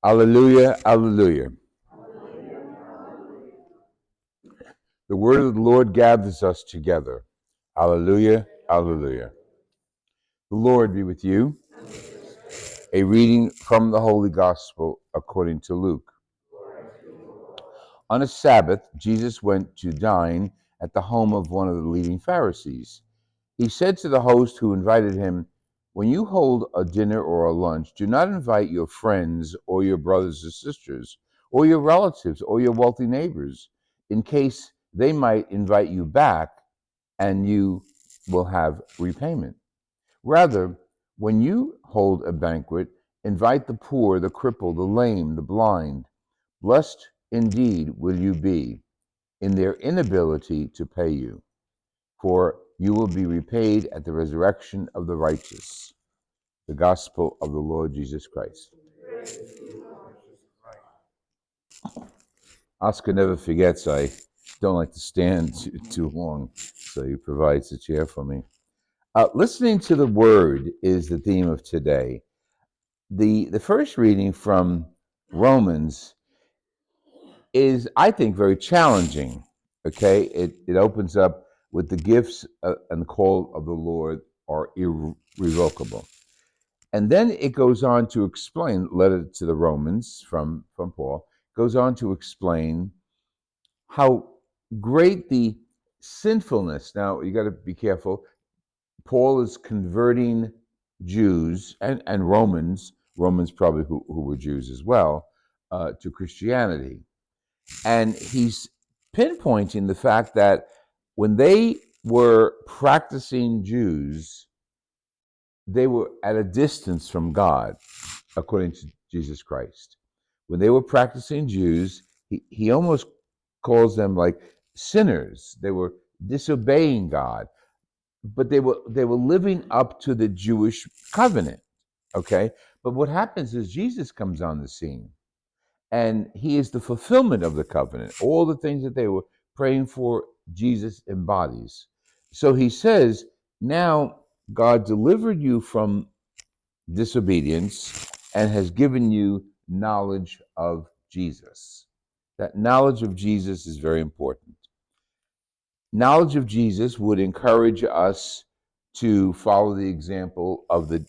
Alleluia, alleluia. The word of the Lord gathers us together. Alleluia, alleluia. The Lord be with you. A reading from the Holy Gospel according to Luke. On a Sabbath, Jesus went to dine at the home of one of the leading Pharisees. He said to the host who invited him, "When you hold a dinner or a lunch, do not invite your friends or your brothers or sisters or your relatives or your wealthy neighbors, in case they might invite you back and you will have repayment. Rather, when you hold a banquet, invite the poor, the crippled, the lame, the blind. Blessed indeed will you be in their inability to pay you, for you will be repaid at the resurrection of the righteous." The Gospel of the Lord Jesus Christ. Oscar never forgets I don't like to stand too long, so he provides a chair for me. Listening to the Word is the theme of today. The first reading from Romans is, I think, very challenging. Okay, it opens up with the gifts and call of the Lord are irrevocable. And then it goes on to explain, letter to the Romans from Paul, goes on to explain how great the sinfulness. Now, you got to be careful. Paul is converting Jews and Romans probably who were Jews as well, to Christianity. And he's pinpointing the fact that when they were practicing Jews, they were at a distance from God, according to Jesus Christ. When they were practicing Jews, he almost calls them like sinners. They were disobeying God, but they were living up to the Jewish covenant. Okay, but what happens is Jesus comes on the scene, and he is the fulfillment of the covenant. All the things that they were praying for, Jesus embodies. So he says, now God delivered you from disobedience and has given you knowledge of Jesus. That knowledge of Jesus is very important. Knowledge of Jesus would encourage us to follow the example of the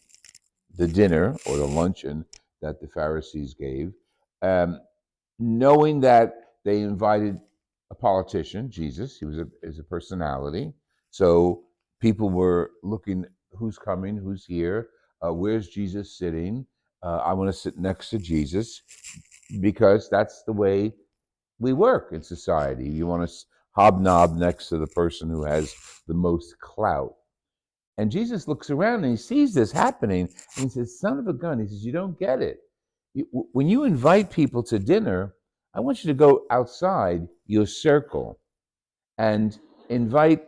dinner or the luncheon that the Pharisees gave, knowing that they invited a politician, Jesus. He was a personality. So people were looking, who's coming, who's here, where's Jesus sitting? I want to sit next to Jesus, because that's the way we work in society. You want to hobnob next to the person who has the most clout. And Jesus looks around and he sees this happening, and he says, "Son of a gun," he says, "you don't get it. When you invite people to dinner, I want you to go outside your circle and invite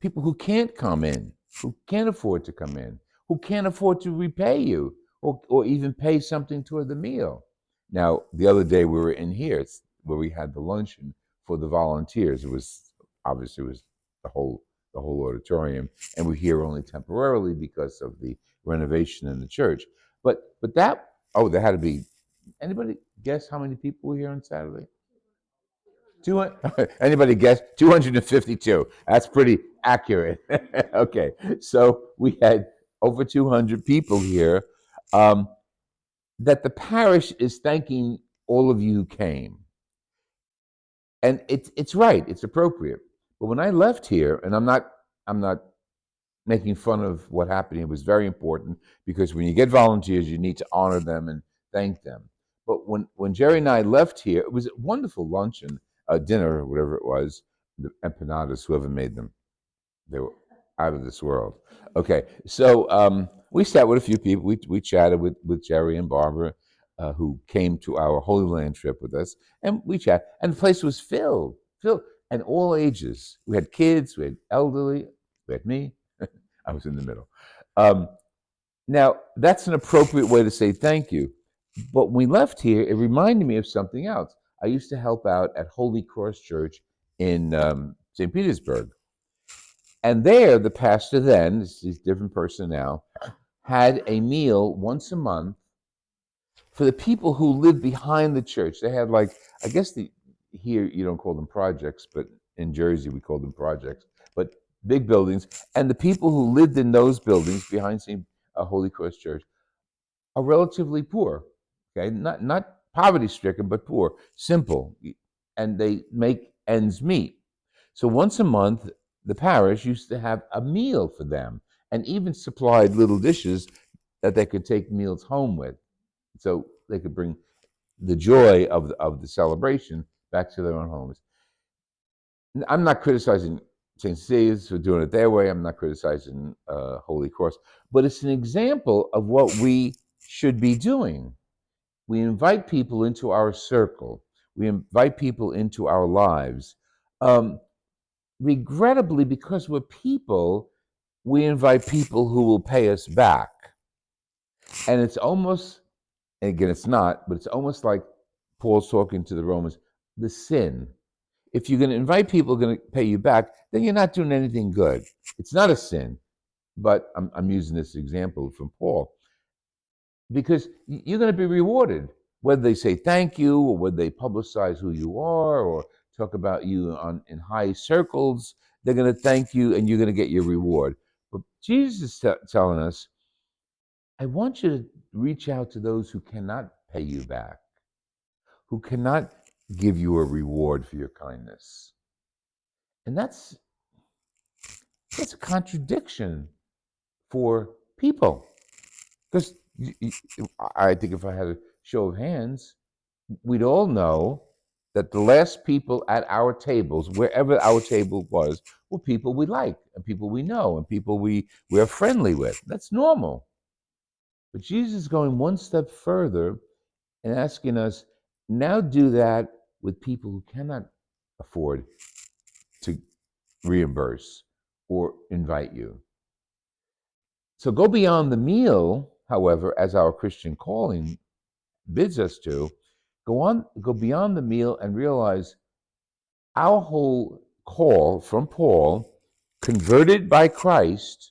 people who can't come in, who can't afford to come in, who can't afford to repay you or even pay something toward the meal." Now, the other day we were in here where we had the luncheon for the volunteers. It was the whole auditorium, and we're here only temporarily because of the renovation in the church. But that, there had to be, anybody guess how many people were here on Saturday? 200, anybody guess? 252. That's pretty accurate. Okay, so we had over 200 people here. That the parish is thanking all of you who came, and it's right. It's appropriate. But when I left here, and I'm not making fun of what happened. It was very important, because when you get volunteers, you need to honor them and thank them. But when Jerry and I left here, it was a wonderful luncheon, dinner, or whatever it was. The empanadas, whoever made them, they were out of this world. Okay, so we sat with a few people. We chatted with Jerry and Barbara, who came to our Holy Land trip with us, and we chatted. And the place was filled, and all ages. We had kids, we had elderly, we had me. I was in the middle. Now, that's an appropriate way to say thank you. But when we left here, it reminded me of something else. I used to help out at Holy Cross Church in St. Petersburg. And there, the pastor then, he's a different person now, had a meal once a month For the people who live behind the church, they had like, I guess here you don't call them projects, but in Jersey we call them projects, but big buildings. And the people who lived in those buildings behind St. Holy Cross Church are relatively poor. Okay, not poverty stricken, but poor, simple, and they make ends meet. So once a month, the parish used to have a meal for them, and even supplied little dishes that they could take meals home with, so they could bring the joy of the celebration back to their own homes. I'm not criticizing St. Cecilia's for doing it their way. I'm not criticizing Holy Cross, but it's an example of what we should be doing. We invite people into our circle. We invite people into our lives. Um, Regrettably, because we're people, we invite people who will pay us back. And it's almost, and again, it's not, but it's almost like Paul's talking to the Romans, the sin. If you're going to invite people who are going to pay you back, then you're not doing anything good. It's not a sin, but I'm using this example from Paul, because you're going to be rewarded, whether they say thank you or whether they publicize who you are or talk about you in high circles. They're going to thank you and you're going to get your reward. But Jesus is telling us, I want you to reach out to those who cannot pay you back, who cannot give you a reward for your kindness. And that's a contradiction for people. Because I think if I had a show of hands, we'd all know that the last people at our tables, wherever our table was, were people we like and people we know and people we're friendly with. That's normal. But Jesus is going one step further and asking us, now do that with people who cannot afford to reimburse or invite you. So go beyond the meal, however, as our Christian calling bids us to. Go beyond the meal and realize our whole call from Paul, converted by Christ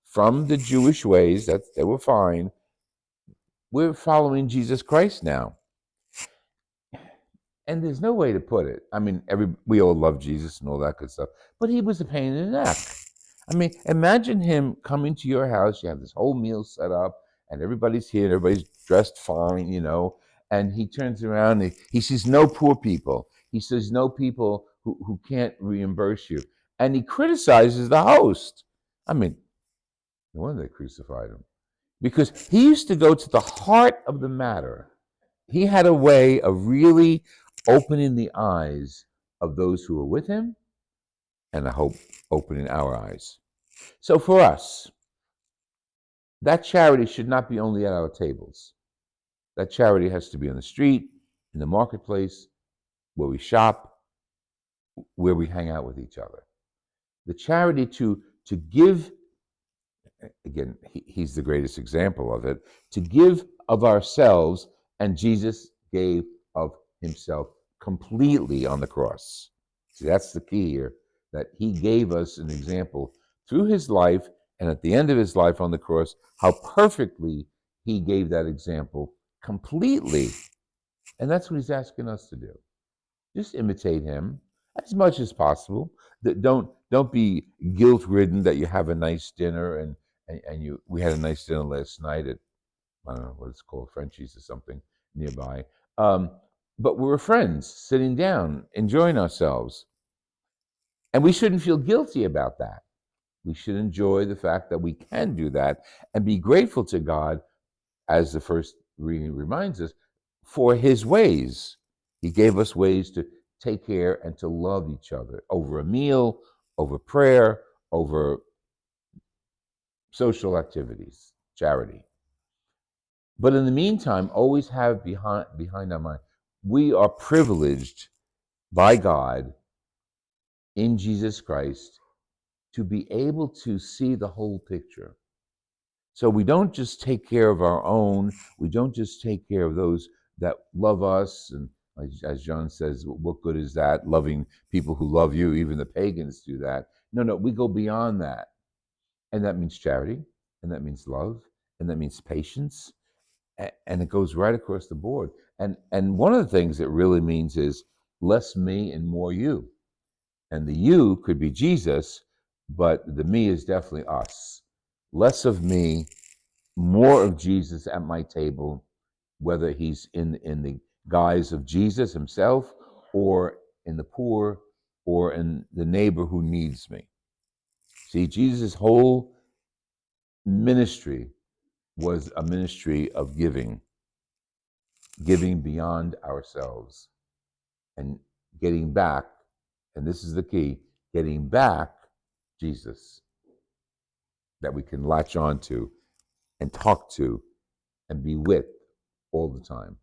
from the Jewish ways that they were fine, we're following Jesus Christ now. And there's no way to put it. I mean, we all love Jesus and all that good stuff, but he was a pain in the neck. I mean, imagine him coming to your house. You have this whole meal set up, and everybody's here, and everybody's dressed fine, and he turns around and he sees no poor people. He says no people who can't reimburse you. And he criticizes the host. I mean, no wonder they crucified him. Because he used to go to the heart of the matter. He had a way of really opening the eyes of those who were with him, and I hope opening our eyes. So for us, that charity should not be only at our tables. That charity has to be on the street, in the marketplace, where we shop, where we hang out with each other. The charity to give, again, he's the greatest example of it, to give of ourselves, and Jesus gave of himself completely on the cross. See, that's the key here, that he gave us an example through his life, and at the end of his life on the cross, how perfectly he gave that example completely. And that's what he's asking us to do. Just imitate him as much as possible. Don't be guilt-ridden that you have a nice dinner and we had a nice dinner last night at, I don't know what it's called, Frenchie's or something nearby. But we were friends sitting down, enjoying ourselves. And we shouldn't feel guilty about that. We should enjoy the fact that we can do that and be grateful to God, as the first reading reminds us, for his ways. He gave us ways to take care and to love each other over a meal, over prayer, over social activities, charity. But in the meantime, always have behind our mind, we are privileged by God in Jesus Christ to be able to see the whole picture. So we don't just take care of our own, we don't just take care of those that love us, and as John says, what good is that, loving people who love you? Even the pagans do that. No, we go beyond that. And that means charity, and that means love, and that means patience, And it goes right across the board. And one of the things it really means is less me and more you. And the you could be Jesus, but the me is definitely us. Less of me, more of Jesus at my table, whether he's in the guise of Jesus himself, or in the poor, or in the neighbor who needs me. See, Jesus' whole ministry was a ministry of giving, giving beyond ourselves and getting back, and this is the key, getting back Jesus that we can latch on to and talk to and be with all the time.